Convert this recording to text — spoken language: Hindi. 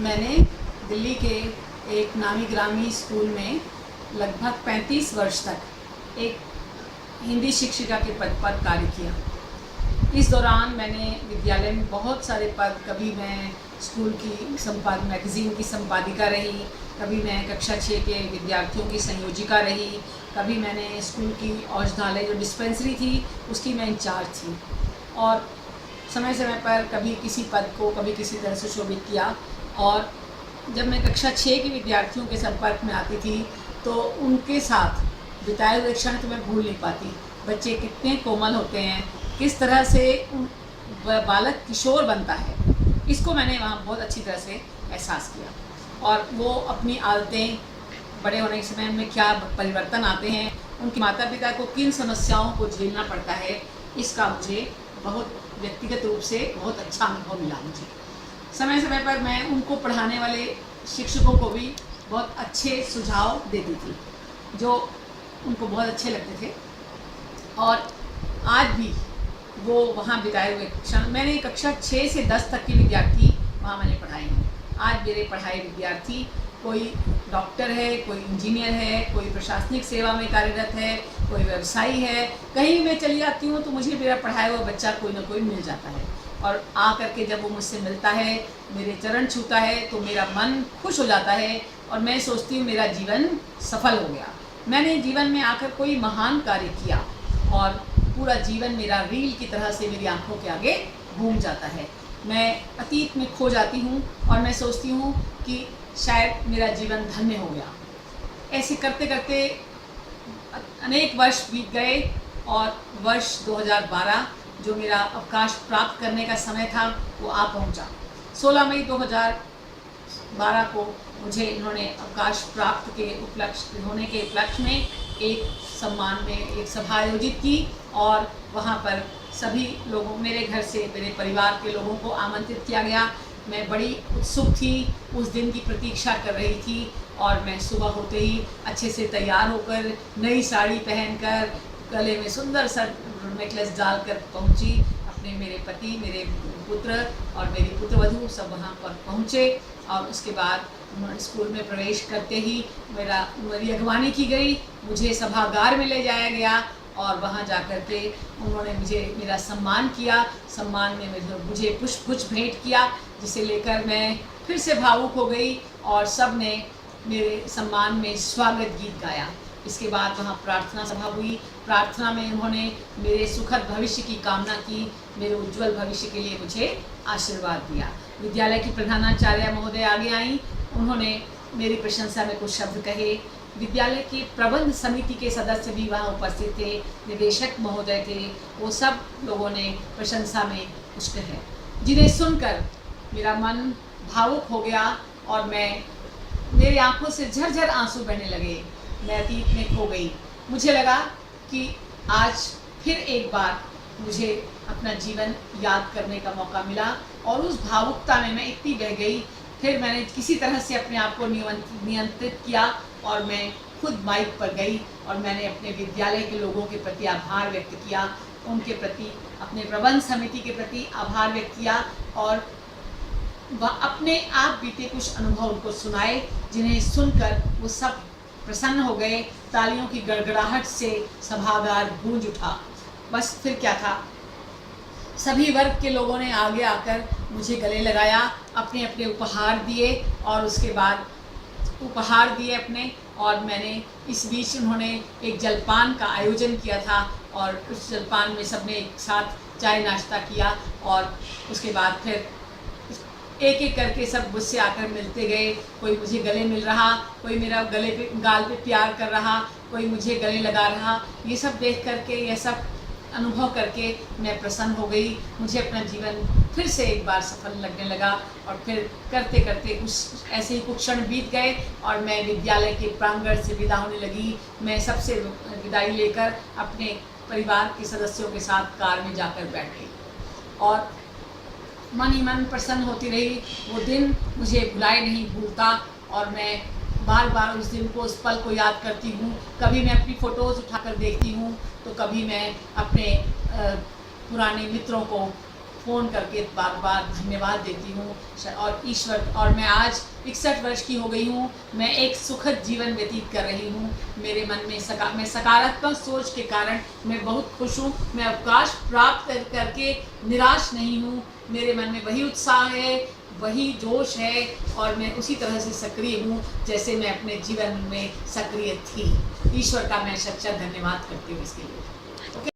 मैंने दिल्ली के एक नामी ग्रामी स्कूल में लगभग 35 वर्ष तक एक हिंदी शिक्षिका के पद पर कार्य किया। इस दौरान मैंने विद्यालय में बहुत सारे पद, कभी मैं स्कूल की मैगज़ीन की संपादिका रही, कभी मैं कक्षा 6 के विद्यार्थियों की संयोजिका रही, कभी मैंने स्कूल की औषधालय जो डिस्पेंसरी थी उसकी मैं इंचार्ज थी। और समय समय पर कभी किसी पद को कभी किसी तरह से शोभित किया। और जब मैं कक्षा 6 के विद्यार्थियों के संपर्क में आती थी तो उनके साथ बिताए हुए क्षण तो मैं भूल नहीं पाती। बच्चे कितने कोमल होते हैं, किस तरह से बालक किशोर बनता है, इसको मैंने वहाँ बहुत अच्छी तरह से एहसास किया। और वो अपनी आदतें, बड़े होने के समय में क्या परिवर्तन आते हैं, उनके माता पिता को किन समस्याओं को झेलना पड़ता है, इसका मुझे बहुत व्यक्तिगत रूप से बहुत अच्छा अनुभव मिला। मुझे समय समय पर मैं उनको पढ़ाने वाले शिक्षकों को भी बहुत अच्छे सुझाव देती थी जो उनको बहुत अच्छे लगते थे। और आज भी वो वहाँ बिताए हुए क्षण, मैंने कक्षा 6 से 10 तक के विद्यार्थी वहाँ मैंने पढ़ाए हैं। आज मेरे पढ़ाए विद्यार्थी कोई डॉक्टर है, कोई इंजीनियर है, कोई प्रशासनिक सेवा में कार्यरत है, कोई व्यवसायी है। कहीं मैं चली जाती हूँ तो मुझे मेरा पढ़ाया हुआ बच्चा कोई ना कोई मिल जाता है और आ करके जब वो मुझसे मिलता है, मेरे चरण छूता है तो मेरा मन खुश हो जाता है और मैं सोचती हूँ मेरा जीवन सफल हो गया। मैंने जीवन में आकर कोई महान कार्य किया और पूरा जीवन मेरा रील की तरह से मेरी आंखों के आगे घूम जाता है। मैं अतीत में खो जाती हूँ और मैं सोचती हूँ कि शायद मेरा जीवन धन्य हो गया। ऐसे करते करते अनेक वर्ष बीत गए और वर्ष 2012 जो मेरा अवकाश प्राप्त करने का समय था वो आ पहुँचा। 16 मई 2012 को मुझे इन्होंने अवकाश प्राप्त के होने के उपलक्ष्य में एक सम्मान में एक सभा आयोजित की और वहाँ पर सभी लोगों, मेरे घर से मेरे परिवार के लोगों को आमंत्रित किया गया। मैं बड़ी उत्सुक थी, उस दिन की प्रतीक्षा कर रही थी और मैं सुबह होते ही अच्छे से तैयार होकर, नई साड़ी पहनकर, गले में सुंदर सा नेकलेस डालकर पहुंची। अपने मेरे पति, मेरे पुत्र और मेरी पुत्रवधू सब वहाँ पर पहुँचे और उसके बाद स्कूल में प्रवेश करते ही मेरी अगवानी की गई। मुझे सभागार में ले जाया गया और वहाँ जाकर के उन्होंने मेरा सम्मान किया। सम्मान में मुझे पुष्पगुच्छ भेंट किया, जिसे लेकर मैं फिर से भावुक हो गई और सब ने मेरे सम्मान में स्वागत गीत गाया। इसके बाद वहाँ प्रार्थना सभा हुई। प्रार्थना में उन्होंने मेरे सुखद भविष्य की कामना की, मेरे उज्जवल भविष्य के लिए मुझे आशीर्वाद दिया। विद्यालय की प्रधानाचार्य महोदय आगे आई, उन्होंने मेरी प्रशंसा में कुछ शब्द कहे। विद्यालय की प्रबंध समिति के सदस्य भी वहाँ उपस्थित थे, निदेशक महोदय थे, वो सब लोगों ने प्रशंसा में कुछ कहे, जिन्हें सुनकर मेरा मन भावुक हो गया और मेरी आंखों से झरझर आंसू बहने लगे। मैं अतीत में खो गई। मुझे लगा कि आज फिर एक बार मुझे अपना जीवन याद करने का मौका मिला और उस भावुकता में मैं इतनी बह गई। फिर मैंने किसी तरह से अपने आप को नियंत्रित किया और मैं खुद माइक पर गई और मैंने अपने विद्यालय के लोगों के प्रति आभार व्यक्त किया, उनके प्रति, अपने प्रबंध समिति के प्रति आभार व्यक्त किया और अपने आप बीते कुछ अनुभव उनको सुनाए, जिन्हें सुनकर वो सब प्रसन्न हो गए। तालियों की गड़गड़ाहट से सभागार गूंज उठा। बस फिर क्या था, सभी वर्ग के लोगों ने आगे आकर मुझे गले लगाया, अपने अपने उपहार दिए और उसके बाद उपहार दिए अपने। और मैंने इस बीच उन्होंने एक जलपान का आयोजन किया था और उस जलपान में सबने एक साथ चाय नाश्ता किया और उसके बाद फिर एक एक करके सब मुझसे आकर मिलते गए। कोई मुझे गले मिल रहा, कोई मेरा गाल पे प्यार कर रहा, कोई मुझे गले लगा रहा। ये सब देख करके, यह सब अनुभव करके मैं प्रसन्न हो गई। मुझे अपना जीवन फिर से एक बार सफल लगने लगा और फिर करते करते कुछ ऐसे ही कुछ क्षण बीत गए और मैं विद्यालय के प्रांगण से विदा होने लगी। मैं सबसे विदाई लेकर अपने परिवार के सदस्यों के साथ कार में जाकर बैठ गई और मन ही मन प्रसन्न होती रही। वो दिन मुझे भुलाए नहीं भूलता और मैं बार बार उस दिन को, उस पल को याद करती हूँ। कभी मैं अपनी फ़ोटोज़ उठाकर देखती हूँ तो कभी मैं अपने पुराने मित्रों को फ़ोन करके बार बार धन्यवाद देती हूँ। और ईश्वर, और मैं आज 61 वर्ष की हो गई हूँ। मैं एक सुखद जीवन व्यतीत कर रही हूँ। मेरे मन में मैं सकारात्मक सोच के कारण मैं बहुत खुश हूँ। मैं अवकाश प्राप्त करके निराश नहीं हूँ। मेरे मन में वही उत्साह है, वही जोश है, और मैं उसी तरह से सक्रिय हूँ जैसे मैं अपने जीवन में सक्रिय थी। ईश्वर का मैं सच्चा धन्यवाद करती हूँ इसके लिए।